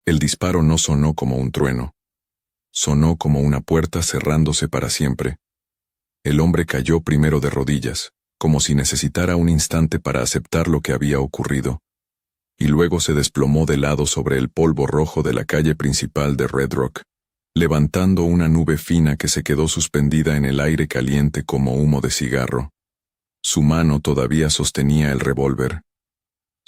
El disparo no sonó como un trueno. Sonó como una puerta cerrándose para siempre. El hombre cayó primero de rodillas, como si necesitara un instante para aceptar lo que había ocurrido, y luego se desplomó de lado sobre el polvo rojo de la calle principal de Red Rock, levantando una nube fina que se quedó suspendida en el aire caliente como humo de cigarro. Su mano todavía sostenía el revólver.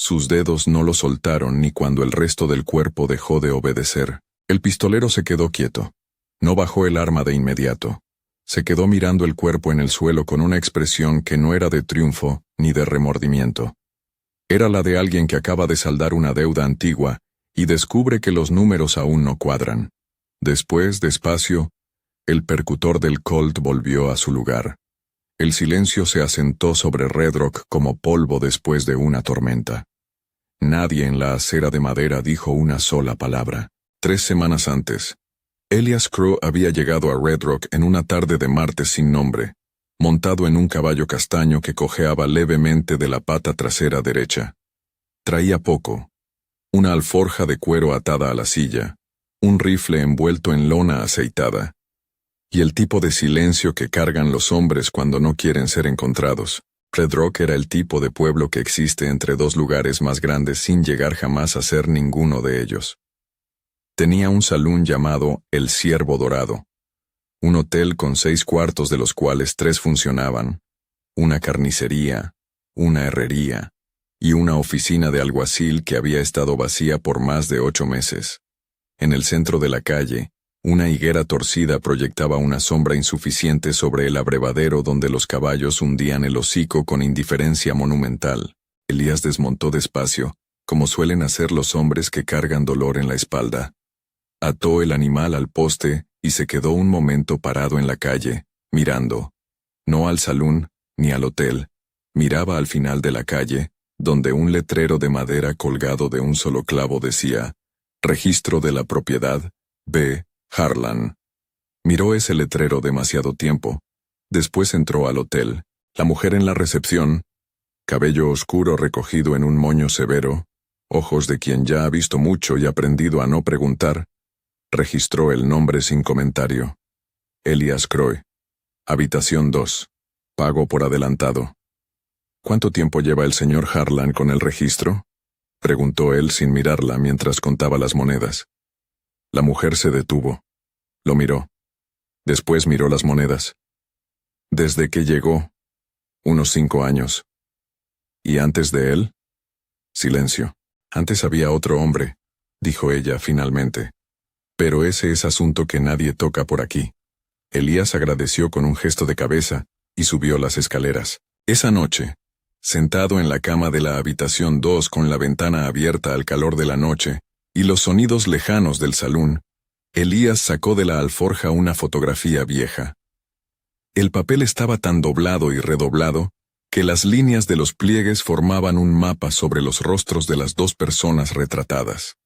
Sus dedos no lo soltaron ni cuando el resto del cuerpo dejó de obedecer. El pistolero se quedó quieto. No bajó el arma de inmediato. Se quedó mirando el cuerpo en el suelo con una expresión que no era de triunfo ni de remordimiento. Era la de alguien que acaba de saldar una deuda antigua y descubre que los números aún no cuadran. Después, despacio, el percutor del Colt volvió a su lugar. El silencio se asentó sobre Red Rock como polvo después de una tormenta. Nadie en la acera de madera dijo una sola palabra. 3 semanas antes, Elias Crow había llegado a Red Rock en una tarde de martes sin nombre, montado en un caballo castaño que cojeaba levemente de la pata trasera derecha. Traía poco: una alforja de cuero atada a la silla, un rifle envuelto en lona aceitada, y el tipo de silencio que cargan los hombres cuando no quieren ser encontrados. Red Rock era el tipo de pueblo que existe entre 2 lugares más grandes sin llegar jamás a ser ninguno de ellos. Tenía un salón llamado El Ciervo Dorado, un hotel con 6 cuartos de los cuales 3 funcionaban, una carnicería, una herrería y una oficina de alguacil que había estado vacía por más de 8 meses. En el centro de la calle, una higuera torcida proyectaba una sombra insuficiente sobre el abrevadero donde los caballos hundían el hocico con indiferencia monumental. Elías desmontó despacio, como suelen hacer los hombres que cargan dolor en la espalda. Ató el animal al poste y se quedó un momento parado en la calle, mirando. No al salón, ni al hotel. Miraba al final de la calle, donde un letrero de madera colgado de un solo clavo decía: Registro de la propiedad, B. Harlan. Miró ese letrero demasiado tiempo. Después entró al hotel. La mujer en la recepción, cabello oscuro recogido en un moño severo, ojos de quien ya ha visto mucho y aprendido a no preguntar, registró el nombre sin comentario. Elias Crow. Habitación 2. Pago por adelantado. ¿Cuánto tiempo lleva el señor Harlan con el registro?, preguntó él sin mirarla mientras contaba las monedas. La mujer se detuvo. Lo miró. Después miró las monedas. Desde que llegó, unos 5 años. ¿Y antes de él? Silencio. Antes había otro hombre, dijo ella finalmente. Pero ese es asunto que nadie toca por aquí. Elías agradeció con un gesto de cabeza y subió las escaleras. Esa noche, sentado en la cama de la habitación 2 con la ventana abierta al calor de la noche y los sonidos lejanos del salón, Elías sacó de la alforja una fotografía vieja. El papel estaba tan doblado y redoblado que las líneas de los pliegues formaban un mapa sobre los rostros de las 2 personas retratadas.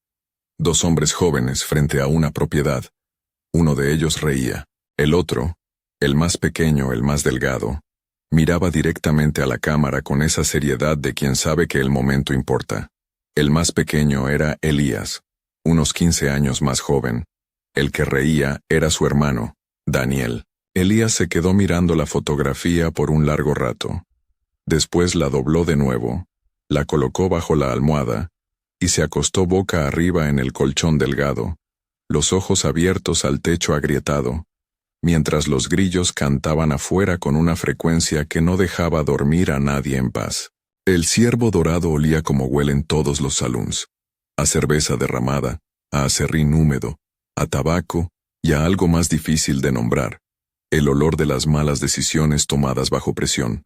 2 hombres jóvenes frente a una propiedad. Uno de ellos reía. El otro, el más pequeño, el más delgado, miraba directamente a la cámara con esa seriedad de quien sabe que el momento importa. El más pequeño era Elías, unos 15 años más joven. El que reía era su hermano, Daniel. Elías se quedó mirando la fotografía por un largo rato. Después la dobló de nuevo, la colocó bajo la almohada y se acostó boca arriba en el colchón delgado, los ojos abiertos al techo agrietado, mientras los grillos cantaban afuera con una frecuencia que no dejaba dormir a nadie en paz. El ciervo dorado olía como huelen todos los saloons: a cerveza derramada, a aserrín húmedo, a tabaco y a algo más difícil de nombrar: el olor de las malas decisiones tomadas bajo presión.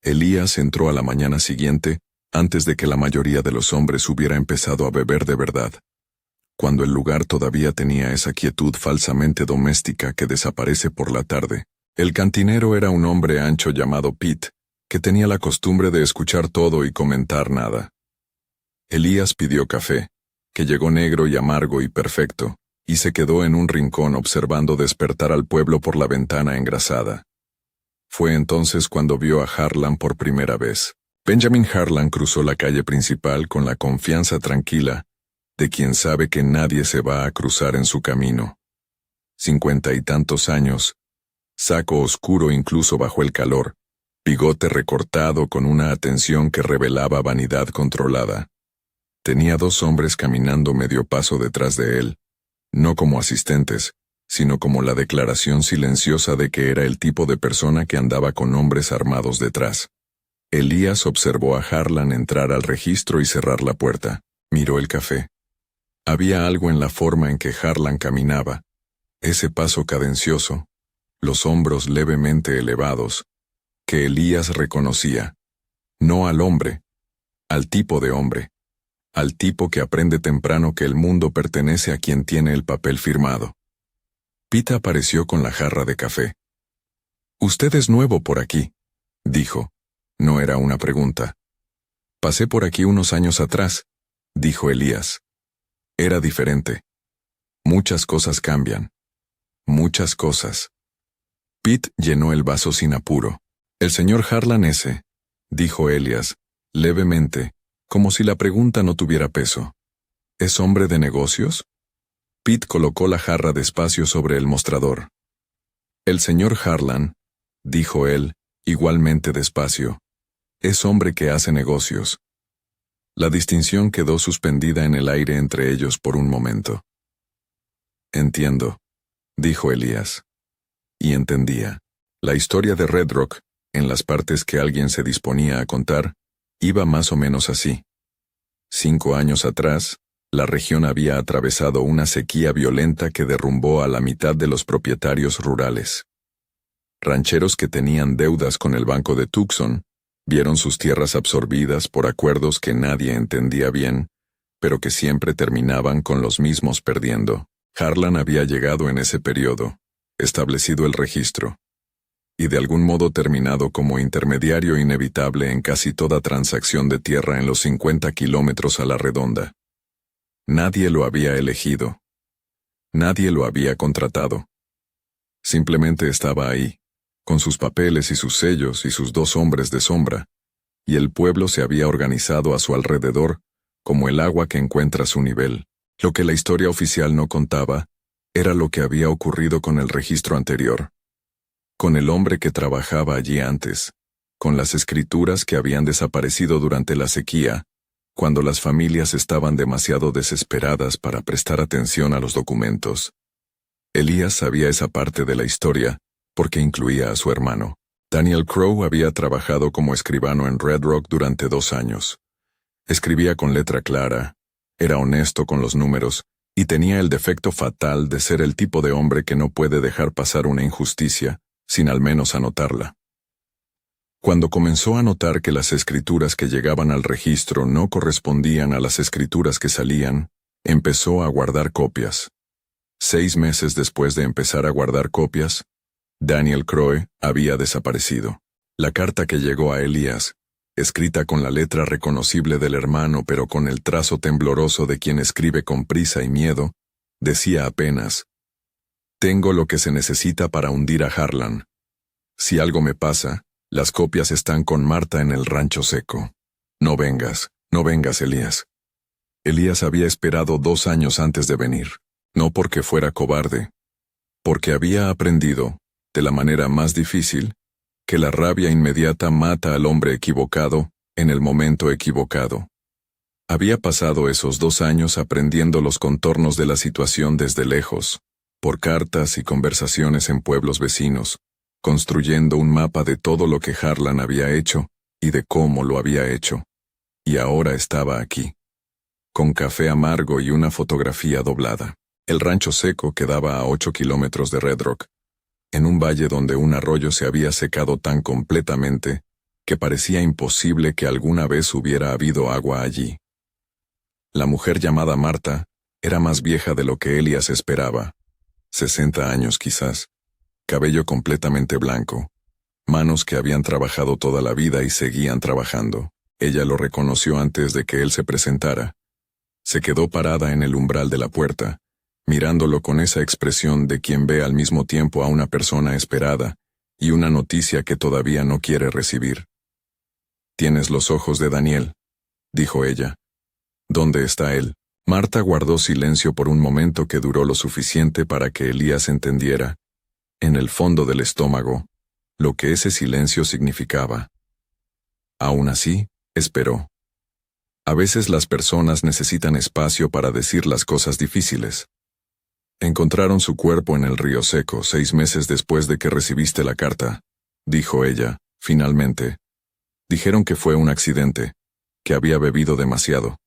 Elías entró a la mañana siguiente, antes de que la mayoría de los hombres hubiera empezado a beber de verdad, cuando el lugar todavía tenía esa quietud falsamente doméstica que desaparece por la tarde. El cantinero era un hombre ancho llamado Pete, que tenía la costumbre de escuchar todo y comentar nada. Elías pidió café, que llegó negro y amargo y perfecto, y se quedó en un rincón observando despertar al pueblo por la ventana engrasada. Fue entonces cuando vio a Harlan por primera vez. Benjamin Harlan cruzó la calle principal con la confianza tranquila de quien sabe que nadie se va a cruzar en su camino. 50 y tantos años, saco oscuro incluso bajo el calor, bigote recortado con una atención que revelaba vanidad controlada. Tenía 2 hombres caminando medio paso detrás de él, no como asistentes, sino como la declaración silenciosa de que era el tipo de persona que andaba con hombres armados detrás. Elías observó a Harlan entrar al registro y cerrar la puerta. Miró el café. Había algo en la forma en que Harlan caminaba, ese paso cadencioso, los hombros levemente elevados, que Elías reconocía. No al hombre, al tipo de hombre, al tipo que aprende temprano que el mundo pertenece a quien tiene el papel firmado. Pete apareció con la jarra de café. «Usted es nuevo por aquí», dijo. No era una pregunta. «Pasé por aquí unos años atrás», dijo Elías. Era diferente. Muchas cosas cambian. Muchas cosas. Pete llenó el vaso sin apuro. «El señor Harlan ese», dijo Elías, levemente, como si la pregunta no tuviera peso. «¿Es hombre de negocios?» Pete colocó la jarra despacio sobre el mostrador. «El señor Harlan», dijo él, igualmente despacio, «es hombre que hace negocios». La distinción quedó suspendida en el aire entre ellos por un momento. «Entiendo», dijo Elías. Y entendía. La historia de Red Rock, en las partes que alguien se disponía a contar, iba más o menos así. 5 años atrás, la región había atravesado una sequía violenta que derrumbó a la mitad de los propietarios rurales. Rancheros que tenían deudas con el Banco de Tucson vieron sus tierras absorbidas por acuerdos que nadie entendía bien, pero que siempre terminaban con los mismos perdiendo. Harlan había llegado en ese periodo, establecido el registro, y de algún modo terminado como intermediario inevitable en casi toda transacción de tierra en los 50 kilómetros a la redonda. Nadie lo había elegido. Nadie lo había contratado. Simplemente estaba ahí, con sus papeles y sus sellos y sus 2 hombres de sombra, y el pueblo se había organizado a su alrededor como el agua que encuentra su nivel. Lo que la historia oficial no contaba era lo que había ocurrido con el registro anterior, con el hombre que trabajaba allí antes, con las escrituras que habían desaparecido durante la sequía, cuando las familias estaban demasiado desesperadas para prestar atención a los documentos. Elías sabía esa parte de la historia, porque incluía a su hermano. Daniel Crowe había trabajado como escribano en Red Rock durante 2 años. Escribía con letra clara, era honesto con los números, y tenía el defecto fatal de ser el tipo de hombre que no puede dejar pasar una injusticia, sin al menos anotarla. Cuando comenzó a notar que las escrituras que llegaban al registro no correspondían a las escrituras que salían, empezó a guardar copias. 6 meses después de empezar a guardar copias, Daniel Crowe había desaparecido. La carta que llegó a Elías, escrita con la letra reconocible del hermano pero con el trazo tembloroso de quien escribe con prisa y miedo, decía apenas: «Tengo lo que se necesita para hundir a Harlan. Si algo me pasa, las copias están con Marta en el rancho seco. No vengas, Elías». Elías había esperado 2 años antes de venir, no porque fuera cobarde, porque había aprendido, de la manera más difícil, que la rabia inmediata mata al hombre equivocado, en el momento equivocado. Había pasado esos 2 años aprendiendo los contornos de la situación desde lejos, por cartas y conversaciones en pueblos vecinos, construyendo un mapa de todo lo que Harlan había hecho, y de cómo lo había hecho. Y ahora estaba aquí, con café amargo y una fotografía doblada. El rancho seco quedaba a 8 kilómetros de Red Rock, en un valle donde un arroyo se había secado tan completamente que parecía imposible que alguna vez hubiera habido agua allí. La mujer llamada Marta era más vieja de lo que Elías esperaba, 60 años quizás, cabello completamente blanco, manos que habían trabajado toda la vida y seguían trabajando. Ella lo reconoció antes de que él se presentara. Se quedó parada en el umbral de la puerta, mirándolo con esa expresión de quien ve al mismo tiempo a una persona esperada y una noticia que todavía no quiere recibir. «Tienes los ojos de Daniel», dijo ella. «¿Dónde está él?». Marta guardó silencio por un momento que duró lo suficiente para que Elías entendiera, en el fondo del estómago, lo que ese silencio significaba. Aún así, esperó. A veces las personas necesitan espacio para decir las cosas difíciles. Encontraron su cuerpo en el río seco 6 meses después de que recibiste la carta, dijo ella, finalmente. Dijeron que fue un accidente, que había bebido demasiado.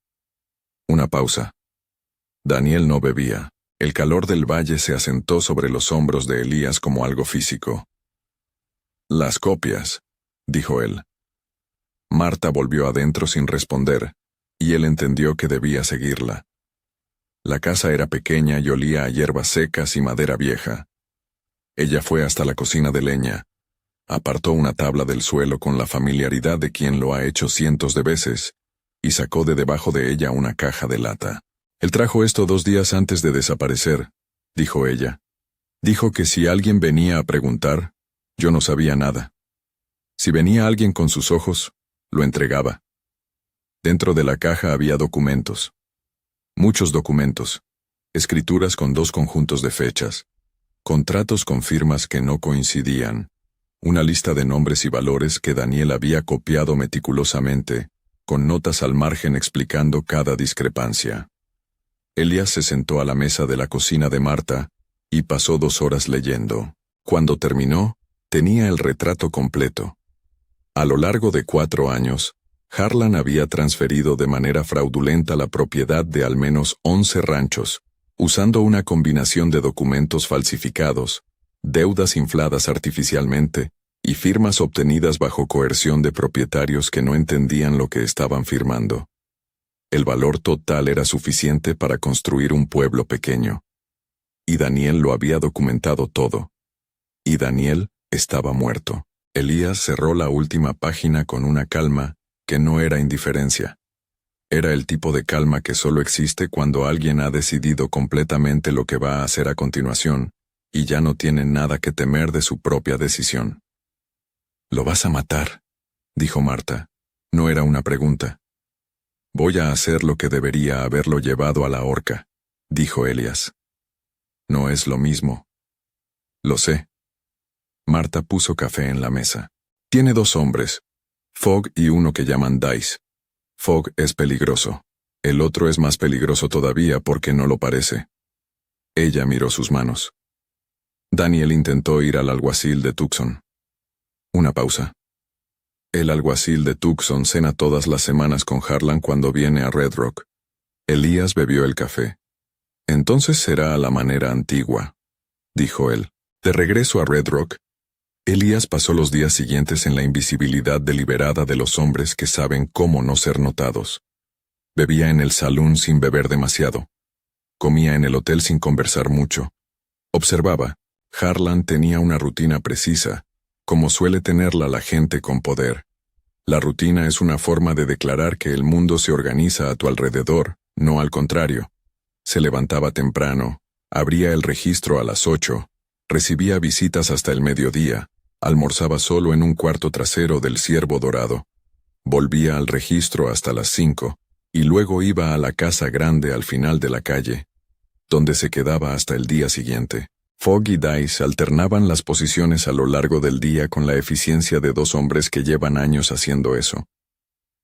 Una pausa. Daniel no bebía. El calor del valle se asentó sobre los hombros de Elías como algo físico. Las copias, dijo él. Marta volvió adentro sin responder, y él entendió que debía seguirla. La casa era pequeña y olía a hierbas secas y madera vieja. Ella fue hasta la cocina de leña. Apartó una tabla del suelo con la familiaridad de quien lo ha hecho cientos de veces, y sacó de debajo de ella una caja de lata. Él trajo esto 2 días antes de desaparecer, dijo ella. Dijo que si alguien venía a preguntar, yo no sabía nada. Si venía alguien con sus ojos, lo entregaba. Dentro de la caja había documentos. Muchos documentos. Escrituras con 2 conjuntos de fechas. Contratos con firmas que no coincidían. Una lista de nombres y valores que Daniel había copiado meticulosamente, con notas al margen explicando cada discrepancia. Elías se sentó a la mesa de la cocina de Marta y pasó 2 horas leyendo. Cuando terminó, tenía el retrato completo. A lo largo de 4 años, Harlan había transferido de manera fraudulenta la propiedad de al menos 11 ranchos, usando una combinación de documentos falsificados, deudas infladas artificialmente y firmas obtenidas bajo coerción de propietarios que no entendían lo que estaban firmando. El valor total era suficiente para construir un pueblo pequeño. Y Daniel lo había documentado todo. Y Daniel estaba muerto. Elías cerró la última página con una calma que no era indiferencia. Era el tipo de calma que solo existe cuando alguien ha decidido completamente lo que va a hacer a continuación, y ya no tiene nada que temer de su propia decisión. «Lo vas a matar», dijo Marta. No era una pregunta. «Voy a hacer lo que debería haberlo llevado a la horca», dijo Elías. «No es lo mismo». «Lo sé». Marta puso café en la mesa. «Tiene 2 hombres, Fogg y uno que llaman Dice. Fogg es peligroso. El otro es más peligroso todavía porque no lo parece». Ella miró sus manos. Daniel intentó ir al alguacil de Tucson. Una pausa. El alguacil de Tucson cena todas las semanas con Harlan cuando viene a Red Rock. Elías bebió el café. «Entonces será a la manera antigua», dijo él. De regreso a Red Rock, Elías pasó los días siguientes en la invisibilidad deliberada de los hombres que saben cómo no ser notados. Bebía en el salón sin beber demasiado. Comía en el hotel sin conversar mucho. Observaba. Harlan tenía una rutina precisa, como suele tenerla la gente con poder. La rutina es una forma de declarar que el mundo se organiza a tu alrededor, no al contrario. Se levantaba temprano, abría el registro a las 8, recibía visitas hasta el mediodía, almorzaba solo en un cuarto trasero del Ciervo Dorado. Volvía al registro hasta las 5, y luego iba a la casa grande al final de la calle, donde se quedaba hasta el día siguiente. Fogg y Dice alternaban las posiciones a lo largo del día con la eficiencia de 2 hombres que llevan años haciendo eso.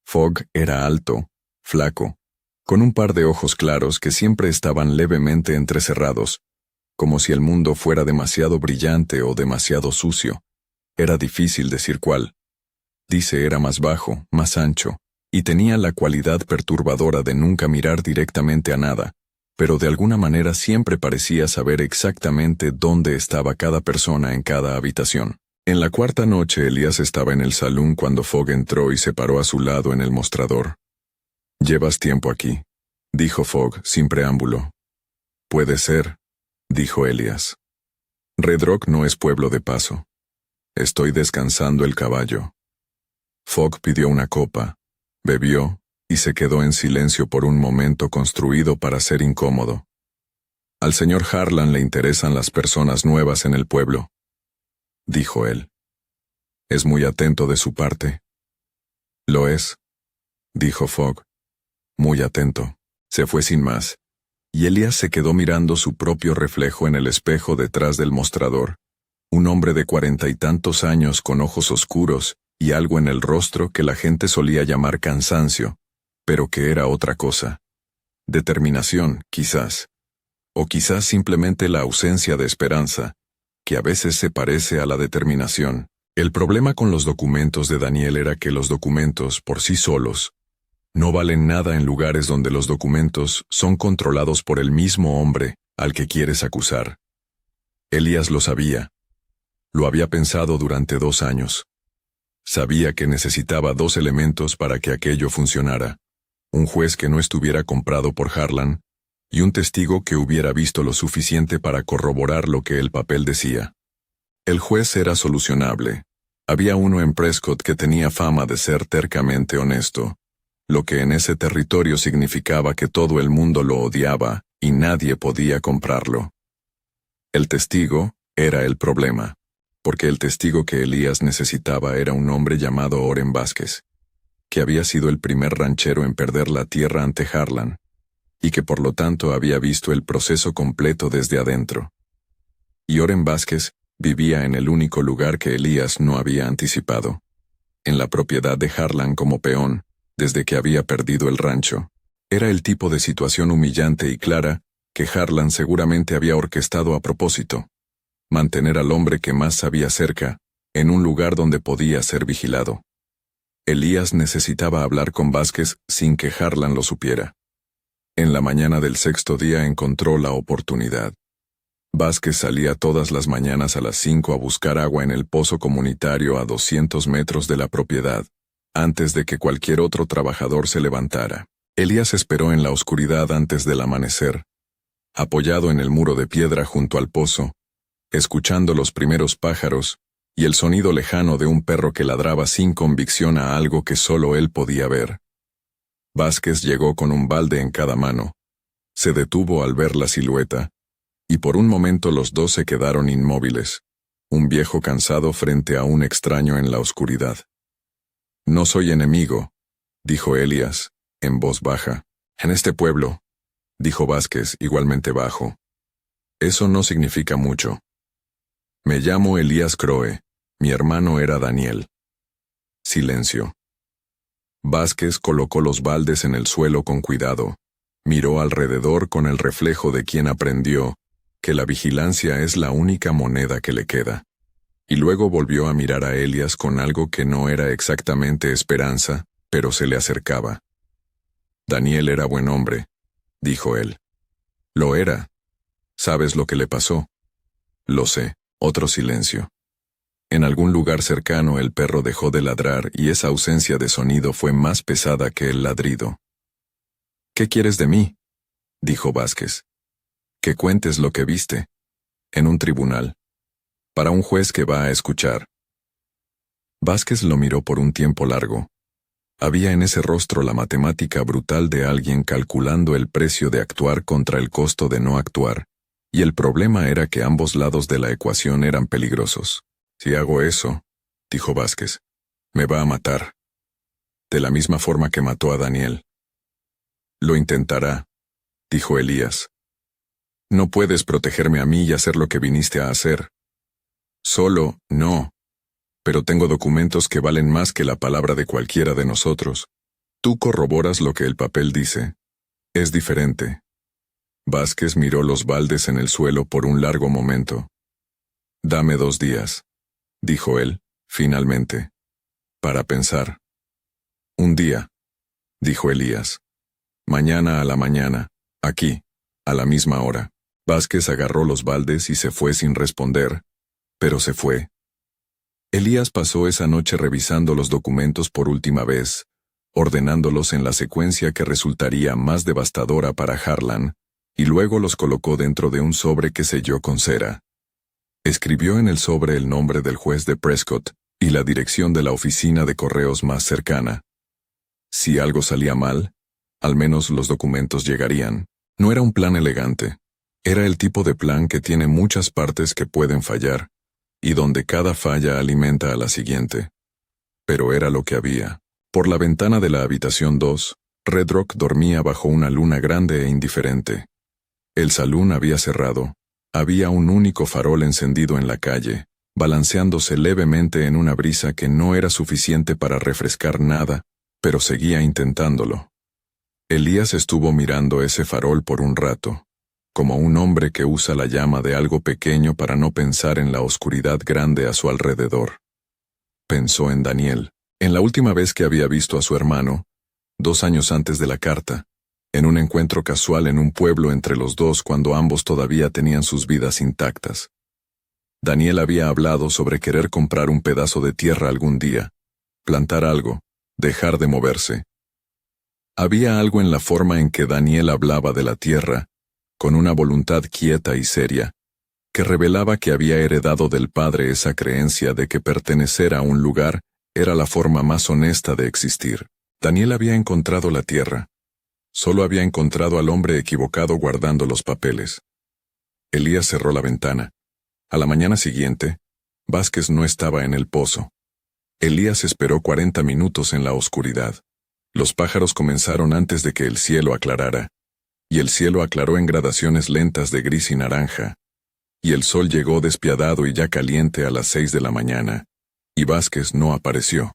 Fogg era alto, flaco, con un par de ojos claros que siempre estaban levemente entrecerrados, como si el mundo fuera demasiado brillante o demasiado sucio. Era difícil decir cuál. Dice era más bajo, más ancho, y tenía la cualidad perturbadora de nunca mirar directamente a nada, pero de alguna manera siempre parecía saber exactamente dónde estaba cada persona en cada habitación. En la 4ª noche Elías estaba en el salón cuando Fogg entró y se paró a su lado en el mostrador. «Llevas tiempo aquí», dijo Fogg sin preámbulo. «Puede ser», dijo Elías. «Red Rock no es pueblo de paso. Estoy descansando el caballo». Fogg pidió una copa, bebió, y se quedó en silencio por un momento construido para ser incómodo. «Al señor Harlan le interesan las personas nuevas en el pueblo», dijo él. «Es muy atento de su parte». «Lo es», dijo Fogg. «Muy atento». Se fue sin más, y Elías se quedó mirando su propio reflejo en el espejo detrás del mostrador. Un hombre de 40 y tantos años con ojos oscuros y algo en el rostro que la gente solía llamar cansancio, pero que era otra cosa. Determinación, quizás. O quizás simplemente la ausencia de esperanza, que a veces se parece a la determinación. El problema con los documentos de Daniel era que los documentos, por sí solos, no valen nada en lugares donde los documentos son controlados por el mismo hombre al que quieres acusar. Elías lo sabía. Lo había pensado durante 2 años. Sabía que necesitaba 2 elementos para que aquello funcionara: un juez que no estuviera comprado por Harlan, y un testigo que hubiera visto lo suficiente para corroborar lo que el papel decía. El juez era solucionable. Había uno en Prescott que tenía fama de ser tercamente honesto, lo que en ese territorio significaba que todo el mundo lo odiaba y nadie podía comprarlo. El testigo era el problema, porque el testigo que Elías necesitaba era un hombre llamado Oren Vázquez, que había sido el primer ranchero en perder la tierra ante Harlan, y que por lo tanto había visto el proceso completo desde adentro. Y Oren Vázquez vivía en el único lugar que Elías no había anticipado, en la propiedad de Harlan como peón, desde que había perdido el rancho. Era el tipo de situación humillante y clara que Harlan seguramente había orquestado a propósito: mantener al hombre que más sabía cerca, en un lugar donde podía ser vigilado. Elías necesitaba hablar con Vázquez sin que Harlan lo supiera. En la mañana del 6º día encontró la oportunidad. Vázquez salía todas las mañanas a las 5 a buscar agua en el pozo comunitario a 200 metros de la propiedad, antes de que cualquier otro trabajador se levantara. Elías esperó en la oscuridad antes del amanecer, apoyado en el muro de piedra junto al pozo, escuchando los primeros pájaros y el sonido lejano de un perro que ladraba sin convicción a algo que solo él podía ver. Vázquez llegó con un balde en cada mano. Se detuvo al ver la silueta, y por un momento los dos se quedaron inmóviles, un viejo cansado frente a un extraño en la oscuridad. «No soy enemigo», dijo Elías, en voz baja. «En este pueblo», dijo Vázquez, igualmente bajo. «Eso no significa mucho. Me llamo Elías Crowe, mi hermano era Daniel». Silencio. Vázquez colocó los baldes en el suelo con cuidado, miró alrededor con el reflejo de quien aprendió que la vigilancia es la única moneda que le queda, y luego volvió a mirar a Elías con algo que no era exactamente esperanza, pero se le acercaba. «Daniel era buen hombre», dijo él. «Lo era. ¿Sabes lo que le pasó?» «Lo sé». Otro silencio. En algún lugar cercano el perro dejó de ladrar y esa ausencia de sonido fue más pesada que el ladrido. «¿Qué quieres de mí?», dijo Vázquez. «Que cuentes lo que viste. En un tribunal. Para un juez que va a escuchar». Vázquez lo miró por un tiempo largo. Había en ese rostro la matemática brutal de alguien calculando el precio de actuar contra el costo de no actuar, y el problema era que ambos lados de la ecuación eran peligrosos. «Si hago eso», dijo Vázquez, «me va a matar. De la misma forma que mató a Daniel». «Lo intentará», dijo Elías. «No puedes protegerme a mí y hacer lo que viniste a hacer». «Solo, no. Pero tengo documentos que valen más que la palabra de cualquiera de nosotros. Tú corroboras lo que el papel dice. Es diferente». Vázquez miró los baldes en el suelo por un largo momento. «Dame 2 días», dijo él, finalmente, «para pensar». «Un día», dijo Elías. «Mañana a la mañana, aquí, a la misma hora». Vázquez agarró los baldes y se fue sin responder, pero se fue. Elías pasó esa noche revisando los documentos por última vez, ordenándolos en la secuencia que resultaría más devastadora para Harlan, y luego los colocó dentro de un sobre que selló con cera. Escribió en el sobre el nombre del juez de Prescott y la dirección de la oficina de correos más cercana. Si algo salía mal, al menos los documentos llegarían. No era un plan elegante. Era el tipo de plan que tiene muchas partes que pueden fallar, y donde cada falla alimenta a la siguiente. Pero era lo que había. Por la ventana de la habitación 2, Red Rock dormía bajo una luna grande e indiferente. El salón había cerrado. Había un único farol encendido en la calle, balanceándose levemente en una brisa que no era suficiente para refrescar nada, pero seguía intentándolo. Elías estuvo mirando ese farol por un rato, como un hombre que usa la llama de algo pequeño para no pensar en la oscuridad grande a su alrededor. Pensó en Daniel, en la última vez que había visto a su hermano, 2 años antes de la carta, en un encuentro casual en un pueblo entre los dos cuando ambos todavía tenían sus vidas intactas. Daniel había hablado sobre querer comprar un pedazo de tierra algún día, plantar algo, dejar de moverse. Había algo en la forma en que Daniel hablaba de la tierra, con una voluntad quieta y seria, que revelaba que había heredado del padre esa creencia de que pertenecer a un lugar era la forma más honesta de existir. Daniel había encontrado la tierra. Solo había encontrado al hombre equivocado guardando los papeles. Elías cerró la ventana. A la mañana siguiente, Vázquez no estaba en el pozo. Elías esperó 40 minutos en la oscuridad. Los pájaros comenzaron antes de que el cielo aclarara, y el cielo aclaró en gradaciones lentas de gris y naranja, y el sol llegó despiadado y ya caliente a las 6 de la mañana, y Vázquez no apareció.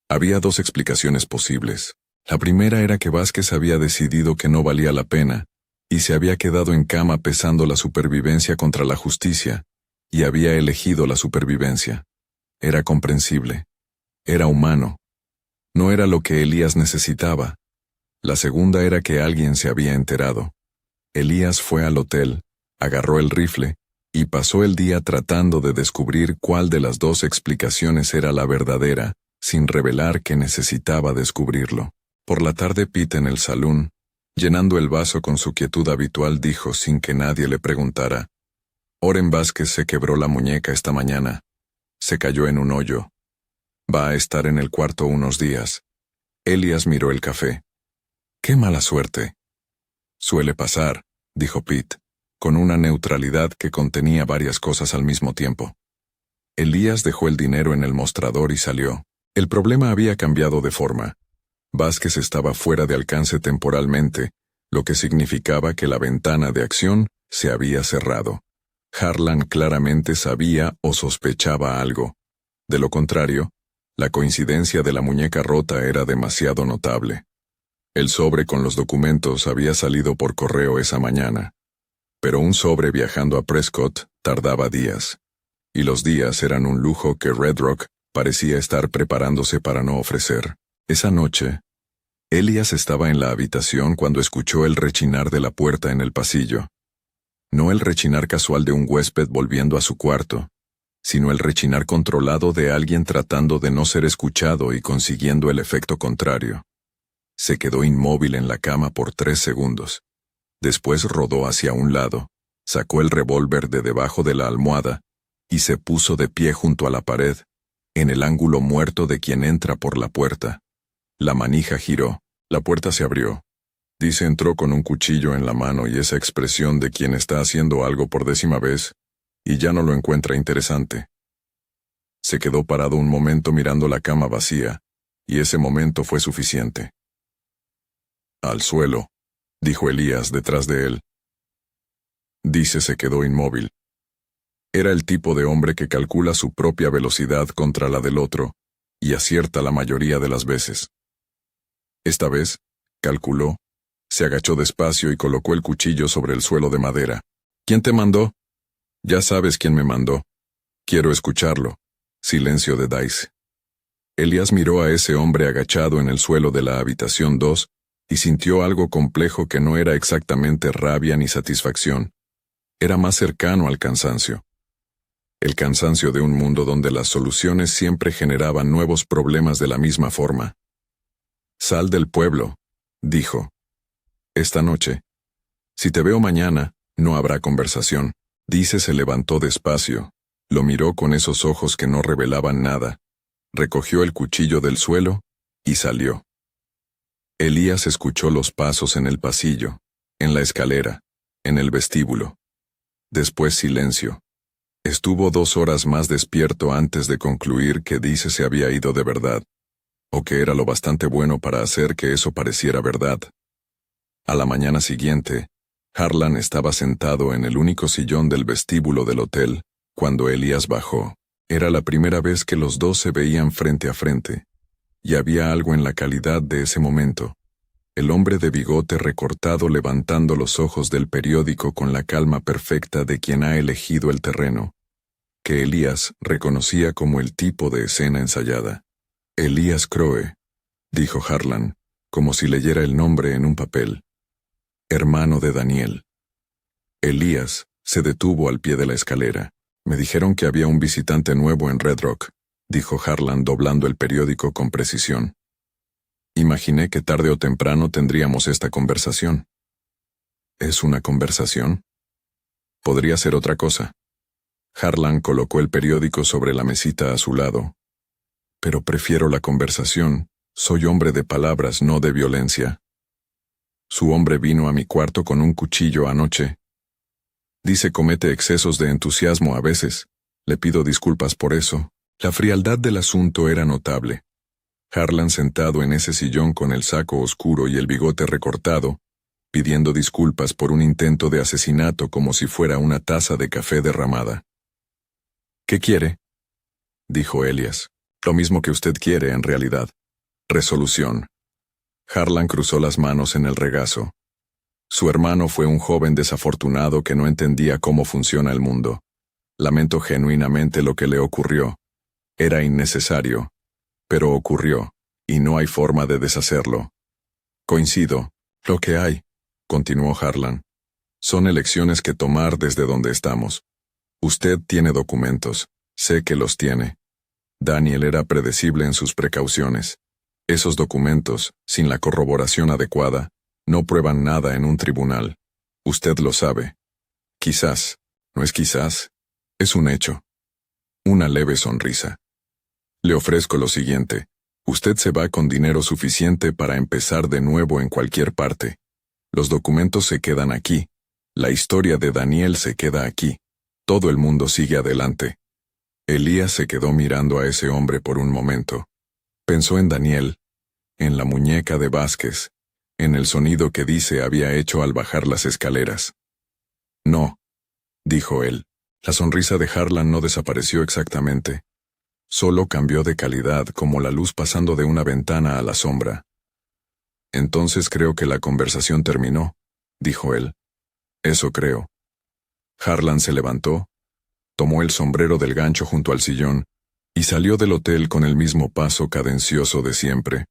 Había 2 explicaciones posibles. La primera era que Vázquez había decidido que no valía la pena, y se había quedado en cama pesando la supervivencia contra la justicia, y había elegido la supervivencia. Era comprensible. Era humano. No era lo que Elías necesitaba. La segunda era que alguien se había enterado. Elías fue al hotel, agarró el rifle, y pasó el día tratando de descubrir cuál de las 2 explicaciones era la verdadera, sin revelar que necesitaba descubrirlo. Por la tarde Pete en el salón, llenando el vaso con su quietud habitual, dijo sin que nadie le preguntara: Oren Vázquez se quebró la muñeca esta mañana. Se cayó en un hoyo. Va a estar en el cuarto unos días. Elías miró el café. ¡Qué mala suerte! Suele pasar, dijo Pete, con una neutralidad que contenía varias cosas al mismo tiempo. Elías dejó el dinero en el mostrador y salió. El problema había cambiado de forma. Vázquez estaba fuera de alcance temporalmente, lo que significaba que la ventana de acción se había cerrado. Harlan claramente sabía o sospechaba algo. De lo contrario, la coincidencia de la muñeca rota era demasiado notable. El sobre con los documentos había salido por correo esa mañana, pero un sobre viajando a Prescott tardaba días, y los días eran un lujo que Red Rock parecía estar preparándose para no ofrecer. Esa noche, Elías estaba en la habitación cuando escuchó el rechinar de la puerta en el pasillo. No el rechinar casual de un huésped volviendo a su cuarto, sino el rechinar controlado de alguien tratando de no ser escuchado y consiguiendo el efecto contrario. Se quedó inmóvil en la cama por 3 segundos. Después rodó hacia un lado, sacó el revólver de debajo de la almohada y se puso de pie junto a la pared, en el ángulo muerto de quien entra por la puerta. La manija giró, la puerta se abrió. Dice entró con un cuchillo en la mano y esa expresión de quien está haciendo algo por 10ª vez, y ya no lo encuentra interesante. Se quedó parado un momento mirando la cama vacía, y ese momento fue suficiente. Al suelo, dijo Elías detrás de él. Dice se quedó inmóvil. Era el tipo de hombre que calcula su propia velocidad contra la del otro, y acierta la mayoría de las veces. Esta vez, calculó, se agachó despacio y colocó el cuchillo sobre el suelo de madera. ¿Quién te mandó? Ya sabes quién me mandó. Quiero escucharlo. Silencio de Dice. Elías miró a ese hombre agachado en el suelo de la habitación 2 y sintió algo complejo que no era exactamente rabia ni satisfacción. Era más cercano al cansancio. El cansancio de un mundo donde las soluciones siempre generaban nuevos problemas de la misma forma. Sal del pueblo, dijo. Esta noche. Si te veo mañana, no habrá conversación. Dice se levantó despacio, lo miró con esos ojos que no revelaban nada, recogió el cuchillo del suelo y salió. Elías escuchó los pasos en el pasillo, en la escalera, en el vestíbulo. Después silencio. Estuvo 2 horas más despierto antes de concluir que Dice se había ido de verdad. o que era lo bastante bueno para hacer que eso pareciera verdad. A la mañana siguiente, Harlan estaba sentado en el único sillón del vestíbulo del hotel, cuando Elías bajó. Era la primera vez que los dos se veían frente a frente, y había algo en la calidad de ese momento. El hombre de bigote recortado levantando los ojos del periódico con la calma perfecta de quien ha elegido el terreno, que Elías reconocía como el tipo de escena ensayada. Elías Crowe, dijo Harlan, como si leyera el nombre en un papel. Hermano de Daniel. Elías se detuvo al pie de la escalera. Me dijeron que había un visitante nuevo en Red Rock, dijo Harlan doblando el periódico con precisión. Imaginé que tarde o temprano tendríamos esta conversación. ¿Es una conversación? Podría ser otra cosa. Harlan colocó el periódico sobre la mesita a su lado. Pero prefiero la conversación. Soy hombre de palabras, no de violencia. Su hombre vino a mi cuarto con un cuchillo anoche. Dice comete excesos de entusiasmo a veces. Le pido disculpas por eso. La frialdad del asunto era notable. Harlan sentado en ese sillón con el saco oscuro y el bigote recortado, pidiendo disculpas por un intento de asesinato como si fuera una taza de café derramada. ¿Qué quiere?, dijo Elías. Lo mismo que usted quiere, en realidad. Resolución. Harlan cruzó las manos en el regazo. Su hermano fue un joven desafortunado que no entendía cómo funciona el mundo. Lamento genuinamente lo que le ocurrió. Era innecesario. Pero ocurrió, y no hay forma de deshacerlo. Coincido. Lo que hay, continuó Harlan, son elecciones que tomar desde donde estamos. Usted tiene documentos. Sé que los tiene. Daniel era predecible en sus precauciones. Esos documentos, sin la corroboración adecuada, no prueban nada en un tribunal. Usted lo sabe. Quizás, no es quizás, es un hecho. Una leve sonrisa. Le ofrezco lo siguiente. Usted se va con dinero suficiente para empezar de nuevo en cualquier parte. Los documentos se quedan aquí. La historia de Daniel se queda aquí. Todo el mundo sigue adelante. Elías se quedó mirando a ese hombre por un momento. Pensó en Daniel, en la muñeca de Vázquez, en el sonido que dice había hecho al bajar las escaleras. No, dijo él. La sonrisa de Harlan no desapareció exactamente. Solo cambió de calidad como la luz pasando de una ventana a la sombra. Entonces creo que la conversación terminó, dijo él. Eso creo. Harlan se levantó, tomó el sombrero del gancho junto al sillón, y salió del hotel con el mismo paso cadencioso de siempre.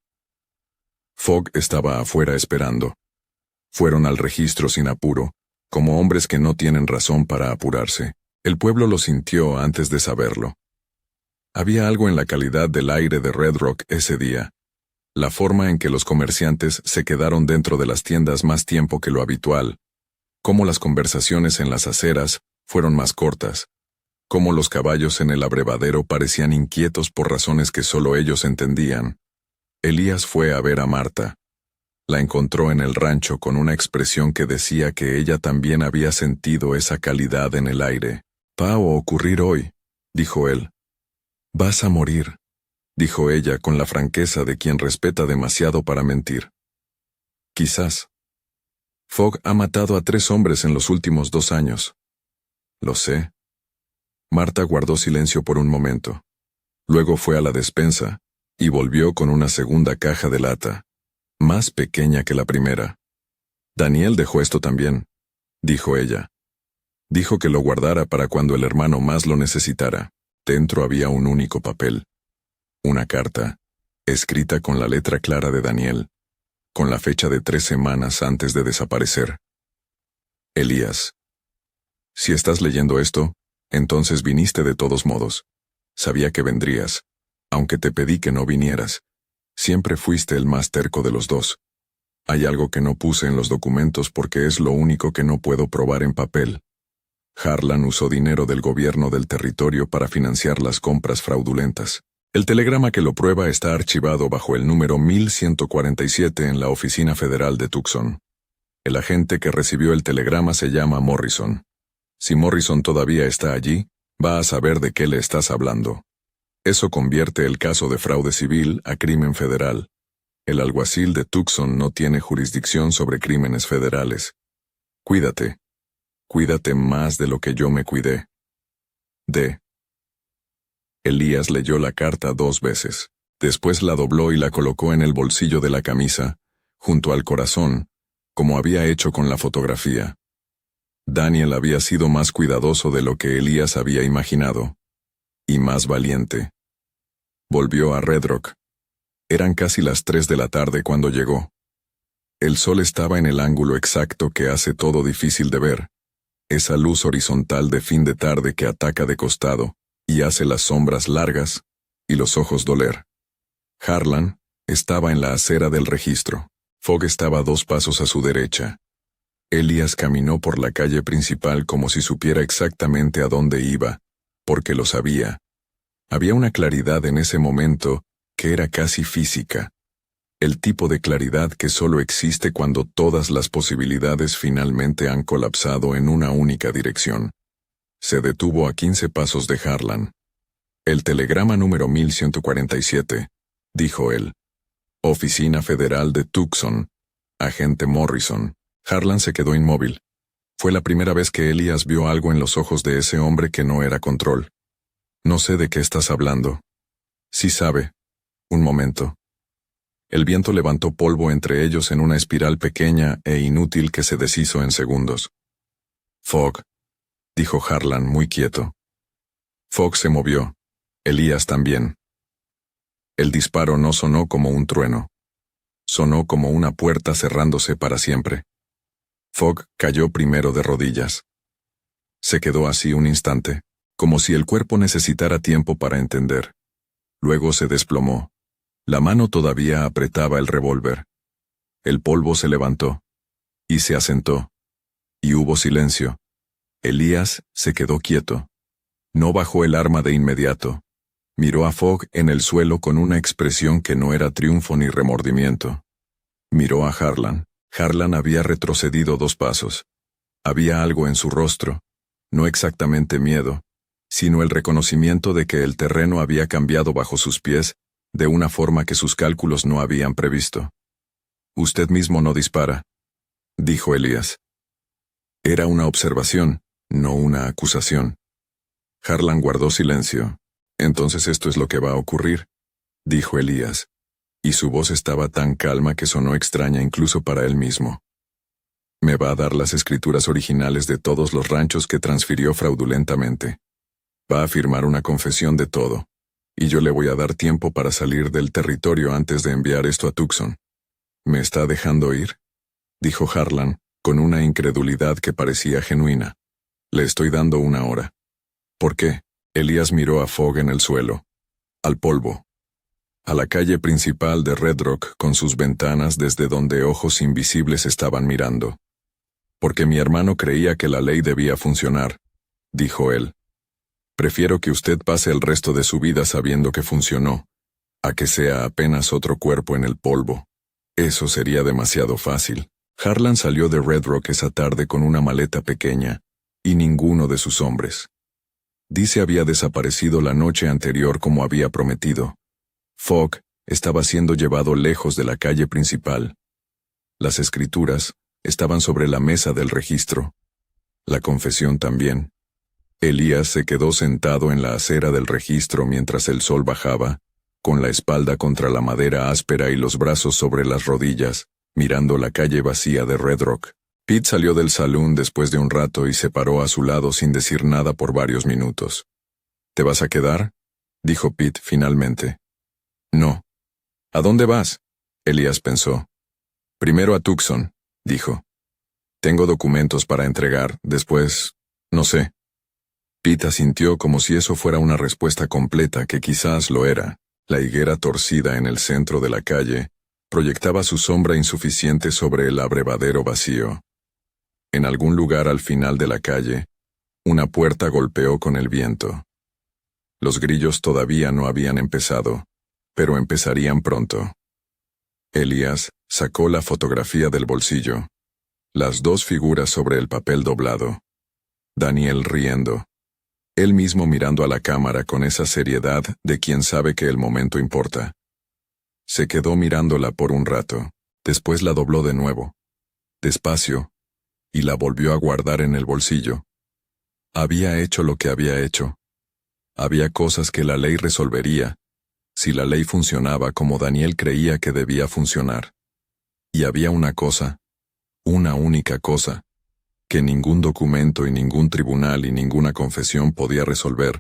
Fogg estaba afuera esperando. Fueron al registro sin apuro, como hombres que no tienen razón para apurarse. El pueblo lo sintió antes de saberlo. Había algo en la calidad del aire de Red Rock ese día. La forma en que los comerciantes se quedaron dentro de las tiendas más tiempo que lo habitual. Cómo las conversaciones en las aceras fueron más cortas. Cómo los caballos en el abrevadero parecían inquietos por razones que solo ellos entendían. Elías fue a ver a Marta. La encontró en el rancho con una expresión que decía que ella también había sentido esa calidad en el aire. Va a ocurrir hoy, dijo él. Vas a morir, dijo ella con la franqueza de quien respeta demasiado para mentir. Quizás. Fogg ha matado a 3 hombres en los últimos 2 años. Lo sé. Marta guardó silencio por un momento. Luego fue a la despensa, y volvió con una segunda caja de lata, más pequeña que la primera. Daniel dejó esto también, dijo ella. Dijo que lo guardara para cuando el hermano más lo necesitara. Dentro había un único papel. Una carta, escrita con la letra clara de Daniel, con la fecha de 3 semanas antes de desaparecer. Elías. Si estás leyendo esto, entonces viniste de todos modos. Sabía que vendrías, aunque te pedí que no vinieras. Siempre fuiste el más terco de los dos. Hay algo que no puse en los documentos porque es lo único que no puedo probar en papel. Harlan usó dinero del gobierno del territorio para financiar las compras fraudulentas. El telegrama que lo prueba está archivado bajo el número 1147 en la Oficina Federal de Tucson. El agente que recibió el telegrama se llama Morrison. Si Morrison todavía está allí, va a saber de qué le estás hablando. Eso convierte el caso de fraude civil a crimen federal. El alguacil de Tucson no tiene jurisdicción sobre crímenes federales. Cuídate. Cuídate más de lo que yo me cuidé. D. Elías leyó la carta 2 veces. Después la dobló y la colocó en el bolsillo de la camisa, junto al corazón, como había hecho con la fotografía. Daniel había sido más cuidadoso de lo que Elías había imaginado. Y más valiente. Volvió a Red Rock. Eran casi las 3 de la tarde cuando llegó. El sol estaba en el ángulo exacto que hace todo difícil de ver. Esa luz horizontal de fin de tarde que ataca de costado, y hace las sombras largas, y los ojos doler. Harlan estaba en la acera del registro. Fogg estaba a 2 pasos a su derecha. Elías caminó por la calle principal como si supiera exactamente a dónde iba, porque lo sabía. Había una claridad en ese momento que era casi física. El tipo de claridad que solo existe cuando todas las posibilidades finalmente han colapsado en una única dirección. Se detuvo a 15 pasos de Harlan. El telegrama número 1147, dijo él. Oficina Federal de Tucson. Agente Morrison. Harlan se quedó inmóvil. Fue la primera vez que Elías vio algo en los ojos de ese hombre que no era control. No sé de qué estás hablando. Sí sabe. Un momento. El viento levantó polvo entre ellos en una espiral pequeña e inútil que se deshizo en segundos. Fogg, dijo Harlan muy quieto. Fogg se movió. Elías también. El disparo no sonó como un trueno. Sonó como una puerta cerrándose para siempre. Fogg cayó primero de rodillas. Se quedó así un instante, como si el cuerpo necesitara tiempo para entender. Luego se desplomó. La mano todavía apretaba el revólver. El polvo se levantó. Y se asentó. Y hubo silencio. Elías se quedó quieto. No bajó el arma de inmediato. Miró a Fogg en el suelo con una expresión que no era triunfo ni remordimiento. Miró a Harlan. Harlan había retrocedido 2 pasos. Había algo en su rostro, no exactamente miedo, sino el reconocimiento de que el terreno había cambiado bajo sus pies de una forma que sus cálculos no habían previsto. Usted mismo no dispara, dijo Elías. Era una observación, no una acusación. Harlan guardó silencio. Entonces esto es lo que va a ocurrir, dijo Elías, y su voz estaba tan calma que sonó extraña incluso para él mismo. Me va a dar las escrituras originales de todos los ranchos que transfirió fraudulentamente. Va a firmar una confesión de todo, y yo le voy a dar tiempo para salir del territorio antes de enviar esto a Tucson. ¿Me está dejando ir?, dijo Harlan, con una incredulidad que parecía genuina. Le estoy dando 1 hora. ¿Por qué? Elías miró a Fogg en el suelo, al polvo, a la calle principal de Red Rock con sus ventanas desde donde ojos invisibles estaban mirando. Porque mi hermano creía que la ley debía funcionar, dijo él. Prefiero que usted pase el resto de su vida sabiendo que funcionó, a que sea apenas otro cuerpo en el polvo. Eso sería demasiado fácil. Harlan salió de Red Rock esa tarde con una maleta pequeña, y ninguno de sus hombres. Dice había desaparecido la noche anterior como había prometido. Fogg estaba siendo llevado lejos de la calle principal. Las escrituras estaban sobre la mesa del registro. La confesión también. Elías se quedó sentado en la acera del registro mientras el sol bajaba, con la espalda contra la madera áspera y los brazos sobre las rodillas, mirando la calle vacía de Red Rock. Pete salió del salón después de un rato y se paró a su lado sin decir nada por varios minutos. ¿Te vas a quedar?, dijo Pete finalmente. No. ¿A dónde vas?, Elías pensó. Primero a Tucson, dijo. Tengo documentos para entregar, después, no sé. Pete asintió como si eso fuera una respuesta completa, que quizás lo era. La higuera torcida en el centro de la calle proyectaba su sombra insuficiente sobre el abrevadero vacío. En algún lugar al final de la calle, una puerta golpeó con el viento. Los grillos todavía no habían empezado, pero empezarían pronto. Elías sacó la fotografía del bolsillo. Las 2 figuras sobre el papel doblado. Daniel riendo. Él mismo mirando a la cámara con esa seriedad de quien sabe que el momento importa. Se quedó mirándola por un rato, después la dobló de nuevo, despacio, y la volvió a guardar en el bolsillo. Había hecho lo que había hecho. Había cosas que la ley resolvería, si la ley funcionaba como Daniel creía que debía funcionar. Y había una cosa, una única cosa, que ningún documento y ningún tribunal y ninguna confesión podía resolver,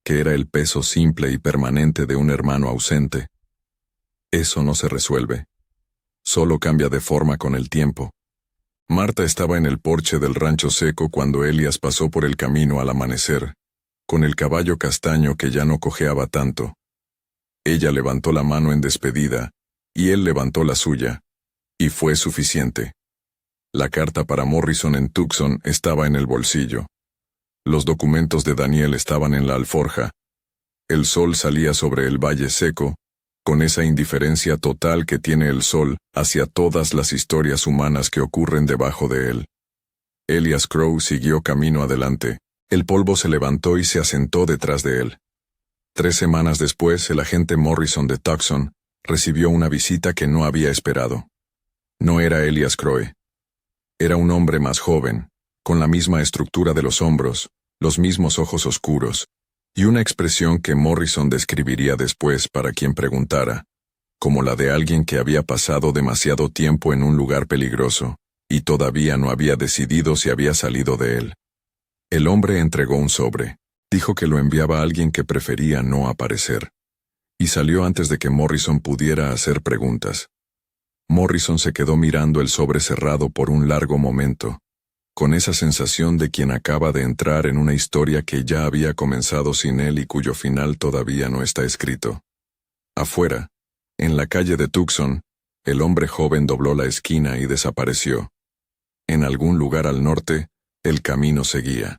que era el peso simple y permanente de un hermano ausente. Eso no se resuelve. Solo cambia de forma con el tiempo. Marta estaba en el porche del rancho seco cuando Elías pasó por el camino al amanecer, con el caballo castaño que ya no cojeaba tanto. Ella levantó la mano en despedida, y él levantó la suya, y fue suficiente. La carta para Morrison en Tucson estaba en el bolsillo. Los documentos de Daniel estaban en la alforja. El sol salía sobre el valle seco, con esa indiferencia total que tiene el sol hacia todas las historias humanas que ocurren debajo de él. Elías Crowe siguió camino adelante. El polvo se levantó y se asentó detrás de él. 3 semanas después, el agente Morrison de Tucson recibió una visita que no había esperado. No era Elías Crowe. Era un hombre más joven, con la misma estructura de los hombros, los mismos ojos oscuros, y una expresión que Morrison describiría después para quien preguntara, como la de alguien que había pasado demasiado tiempo en un lugar peligroso, y todavía no había decidido si había salido de él. El hombre entregó un sobre, dijo que lo enviaba a alguien que prefería no aparecer, y salió antes de que Morrison pudiera hacer preguntas. Morrison se quedó mirando el sobre cerrado por un largo momento, con esa sensación de quien acaba de entrar en una historia que ya había comenzado sin él y cuyo final todavía no está escrito. Afuera, en la calle de Tucson, el hombre joven dobló la esquina y desapareció. En algún lugar al norte, el camino seguía.